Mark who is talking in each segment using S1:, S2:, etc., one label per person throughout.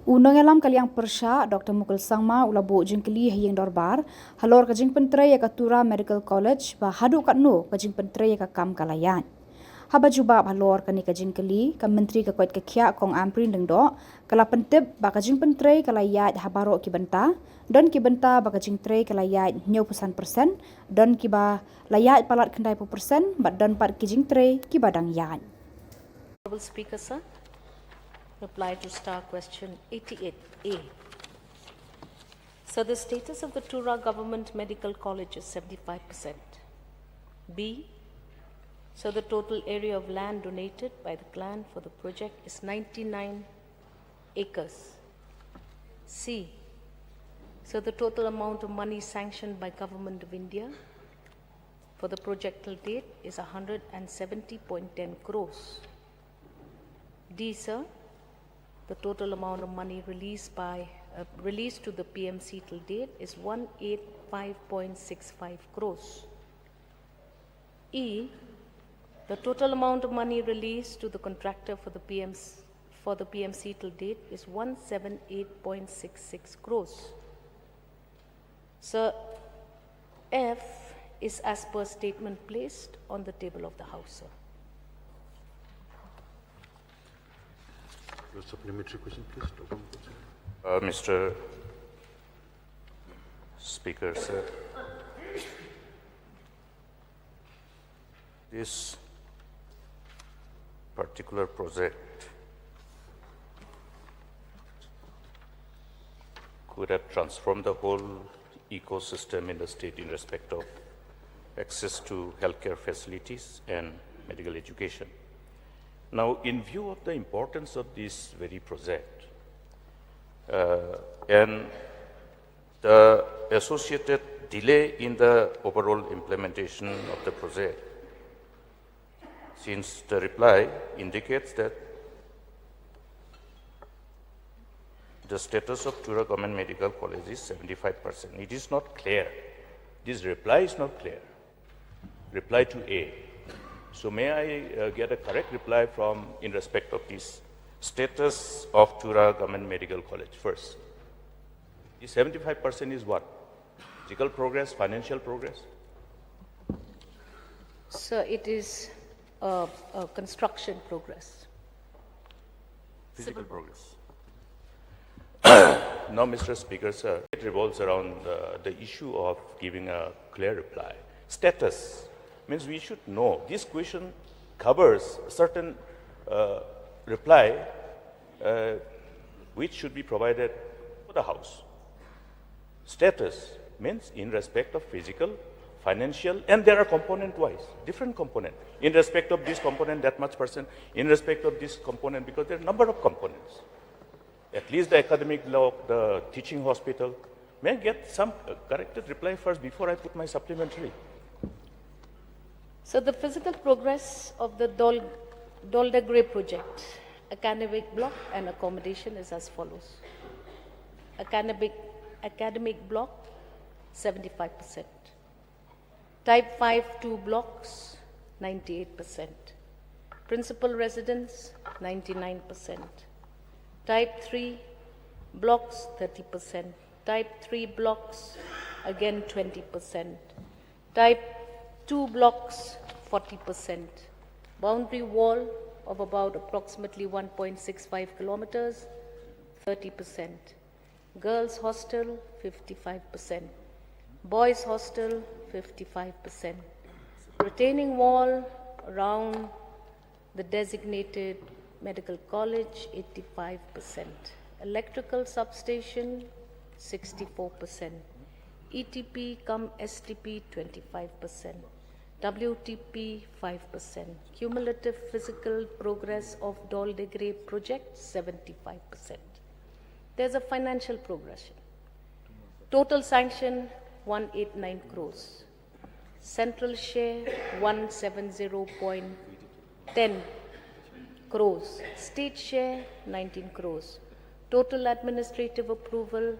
S1: Unang alam kaliang persya Dr. Mukul Sangma ulabu Kylli hayang dorbar halor ka Jingpyntrei ka Tura Medical College ba hadu Katno ka Jingpyntrei ka kam kalayan. Haba jubab halor ka ni ka Kylli ka menteri ka kuat kya kong amprin dengdo kala pentib ba ka Jingpyntrei kalayat habaro ki benta don ki benta ba ka Jingpyntrei kalayat 90% don ki ba layat palat kendai persen ba don pat ki Jingpyntrei ki badang yan.
S2: Honorable Speaker, sir. Reply to star question 88A. So the status of the Tura Government Medical College is 75%. B. So the total area of land donated by the clan for the project is 99 acres. C. So the total amount of money sanctioned by Government of India for the project till date is 170.10 crores. D. Sir. The total amount of money released to the PMC till date is 185.65 crores. E. The total amount of money released to the contractor for the PMC till date is 178.66 crores. Sir, F is as per statement placed on the table of the House, sir.
S3: Supplementary question, please.
S4: Mr. Speaker, sir, this particular project could have transformed the whole ecosystem in the state in respect of access to healthcare facilities and medical education. Now, in view of the importance of this very project and the associated delay in the overall implementation of the project, since the reply indicates that the status of Tura Government Medical College is 75%, it is not clear. This reply is not clear. Reply to A. So may I get a correct reply in respect of this status of Tura Government Medical College first? The 75% is what? Physical progress, financial progress?
S2: Sir, it is construction progress.
S4: Physical progress. Now, Mr. Speaker, sir, it revolves around the issue of giving a clear reply. Status means we should know. This question covers a certain reply which should be provided to the House. Status means in respect of physical, financial, and there are component-wise, different component. In respect of this component, that much percent. In respect of this component, because there are a number of components. At least the academic block, the teaching hospital. May I get some corrected reply first before I put my supplementary?
S2: So the physical progress of the Doldegre project, academic block and accommodation is as follows. Academic block, 75%. Type 5 2 blocks, 98%. Principal residence, 99%. Type 3 blocks, 30%. Type 3 blocks, again 20%. Type 2 blocks, 40%. Boundary wall of about approximately 1.65 kilometers, 30%. Girls hostel, 55%. Boys hostel, 55%. Retaining wall around the designated medical college, 85%. Electrical substation, 64%. ETP cum STP, 25%. WTP, 5%. Cumulative physical progress of Doldegre project, 75%. There's a financial progression. Total sanction, 189 crores. Central share, 170.10 crores. State share, 19 crores. Total administrative approval,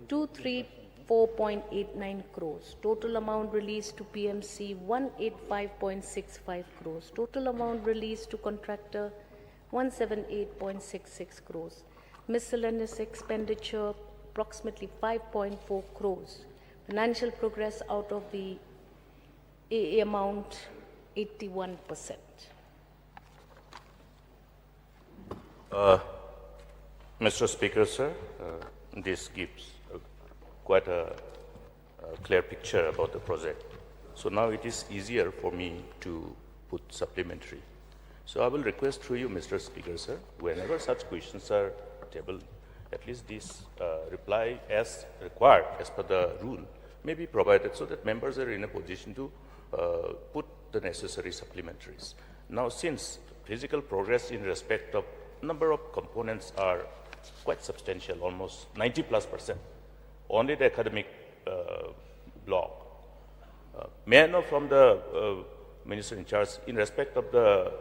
S2: 234.89 crores. Total amount released to PMC, 185.65 crores. Total amount released to contractor, 178.66 crores. miscellaneous expenditure approximately 5.4 crores. Financial progress out of the AA amount 81%.
S4: Mr. Speaker, sir, this gives quite a clear picture about the project. So now it is easier for me to put supplementary. So I will request through you, Mr. Speaker, sir, whenever such questions are tabled, at least this reply as required, as per the rule, may be provided so that members are in a position to put the necessary supplementaries. Now, since physical progress in respect of number of components are quite substantial, almost 90+%, only the academic block. May I know from the Minister in charge, in respect of the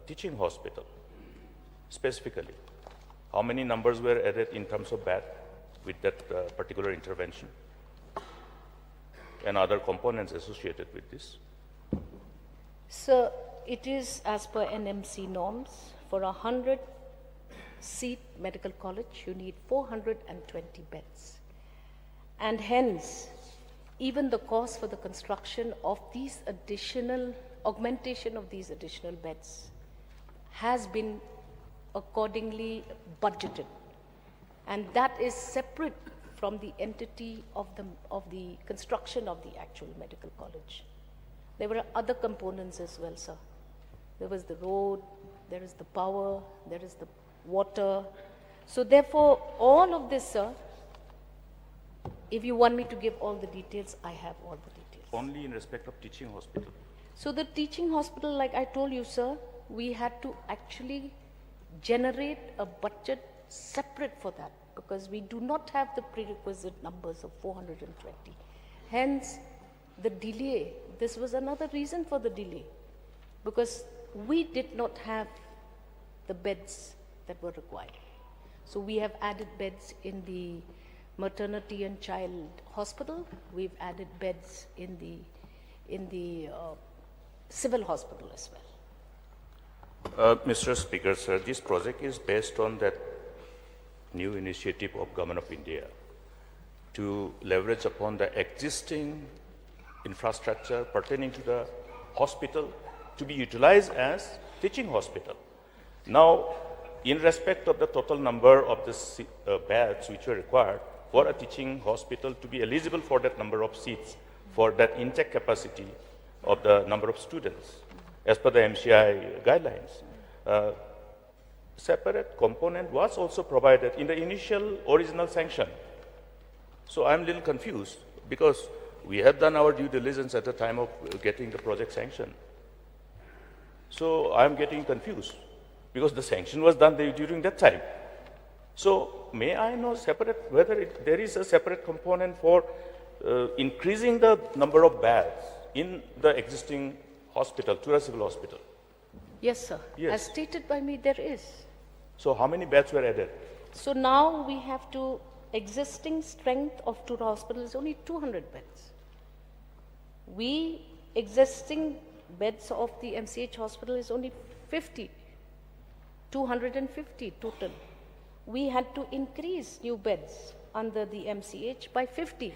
S4: teaching hospital, specifically, how many numbers were added in terms of bed with that particular intervention and other components associated with this?
S2: So it is as per NMC norms. For a 100-seat medical college, you need 420 beds. And hence, even the cost for the construction of these additional, augmentation of these additional beds has been accordingly budgeted. And that is separate from the entity of the construction of the actual medical college. There were other components as well, sir. There was the road, there is the power, there is the water. So therefore, all of this, sir, if you want me to give all the details, I have all the details.
S4: Only in respect of teaching hospital.
S2: So the teaching hospital, like I told you, sir, we had to actually generate a budget separate for that because we do not have the prerequisite numbers of 420. Hence, the delay, this was another reason for the delay because we did not have the beds that were required. So we have added beds in the maternity and child hospital. We've added beds in the civil hospital as well.
S4: Mr. Speaker, sir, this project is based on that new initiative of Government of India to leverage upon the existing infrastructure pertaining to the hospital to be utilized as teaching hospital. Now, in respect of the total number of the beds which were required for a teaching hospital to be eligible for that number of seats, for that intake capacity of the number of students, as per the MCI guidelines, separate component was also provided in the initial original sanction. So I'm a little confused because we had done our due diligence at the time of getting the project sanction. So I'm getting confused because the sanction was done during that time. So may I know separate whether there is a separate component for increasing the number of beds in the existing hospital, Tura Civil Hospital?
S2: Yes, sir.
S4: Yes.
S2: As stated by me, there is.
S4: So how many beds were added?
S2: So now we have to, existing strength of Tura Hospital is only 200 beds. Existing beds of the MCH hospital is only 50, 250 total. We had to increase new beds under the MCH by 50.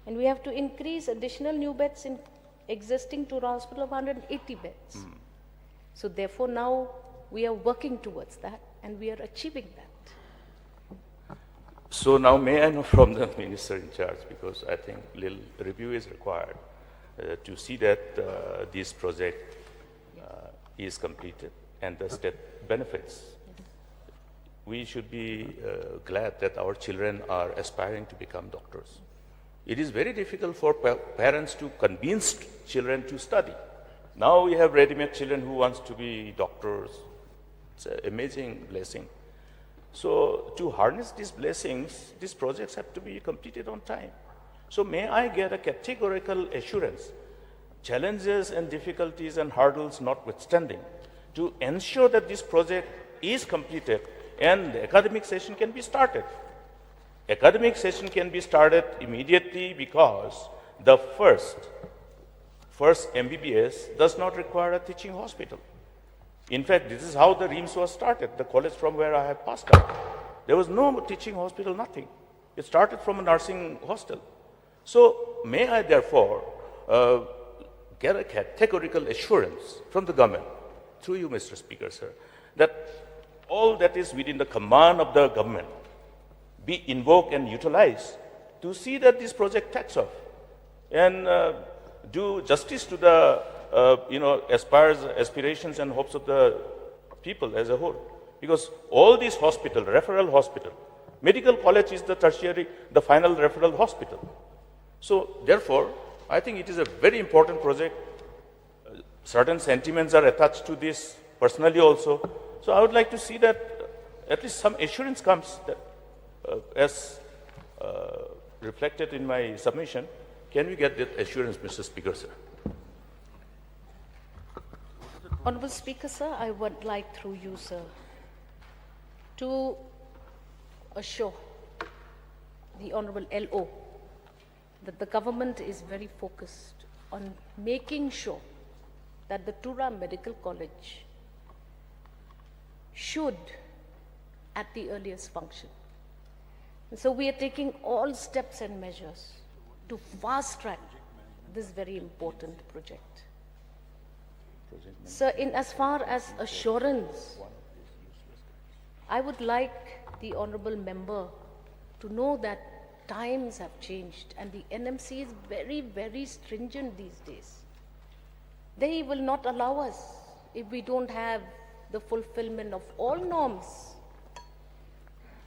S2: And we have to increase additional new beds in existing Tura Hospital of 180 beds. So therefore now we are working towards that and we are achieving that.
S4: So now may I know from the Minister in charge, because I think little review is required to see that this project is completed and the state benefits. We should be glad that our children are aspiring to become doctors. It is very difficult for parents to convince children to study. Now we have ready-made children who wants to be doctors. It's an amazing blessing. So to harness these blessings, these projects have to be completed on time. So may I get a categorical assurance, challenges and difficulties and hurdles notwithstanding, to ensure that this project is completed and the academic session can be started. Academic session can be started immediately because the first MBBS does not require a teaching hospital. In fact, this is how the RIMS was started, the college from where I have passed out. There was no teaching hospital, nothing. It started from a nursing hostel. So may I therefore get a categorical assurance from the government, through you, Mr. Speaker, sir, that all that is within the command of the government be invoked and utilized to see that this project takes off and do justice to the aspirations and hopes of the people as a whole. Because all these hospitals, referral hospital, medical college is the tertiary, the final referral hospital. So therefore, I think it is a very important project. Certain sentiments are attached to this personally also. So I would like to see that at least some assurance comes that as reflected in my submission. Can we get that assurance, Mr. Speaker, sir?
S2: Honorable Speaker, sir, I would like through you, sir, to assure the Honorable LO that the government is very focused on making sure that the Tura Medical College should at the earliest function. And so we are taking all steps and measures to fast track this very important project. So in as far as assurance, I would like the honorable member to know that times have changed and the NMC is very, very stringent these days. They will not allow us if we don't have the fulfillment of all norms.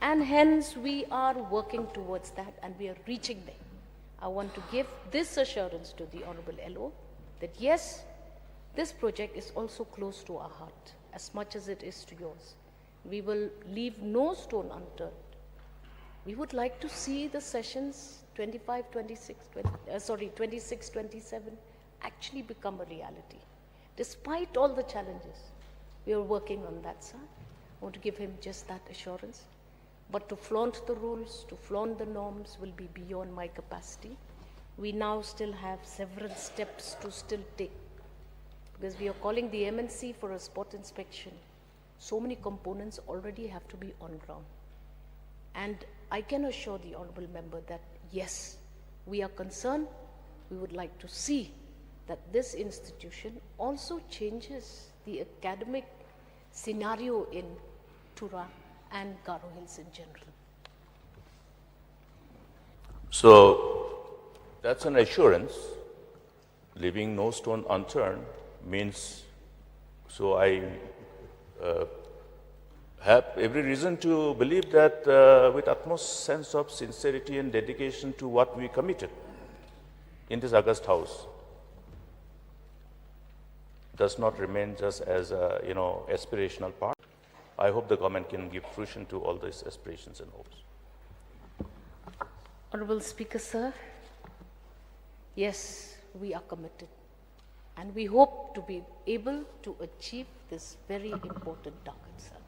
S2: And hence we are working towards that and we are reaching there. I want to give this assurance to the Honorable LO that yes, this project is also close to our heart as much as it is to yours. We will leave no stone unturned. We would like to see the sessions 25, 26, 27 actually become a reality. Despite all the challenges, we are working on that, sir. I want to give him just that assurance. But to flaunt the rules, to flaunt the norms will be beyond my capacity. We now still have several steps to still take because we are calling the MNC for a spot inspection. So many components already have to be on ground. And I can assure the honorable member that yes, we are concerned. We would like to see that this institution also changes the academic scenario in Tura and Garo Hills in general.
S4: So that's an assurance. Leaving no stone unturned means, so I have every reason to believe that with utmost sense of sincerity and dedication to what we committed in this August House does not remain just as a aspirational part. I hope the government can give fruition to all these aspirations and hopes.
S2: Honorable Speaker, sir, yes, we are committed and we hope to be able to achieve this very important target, sir.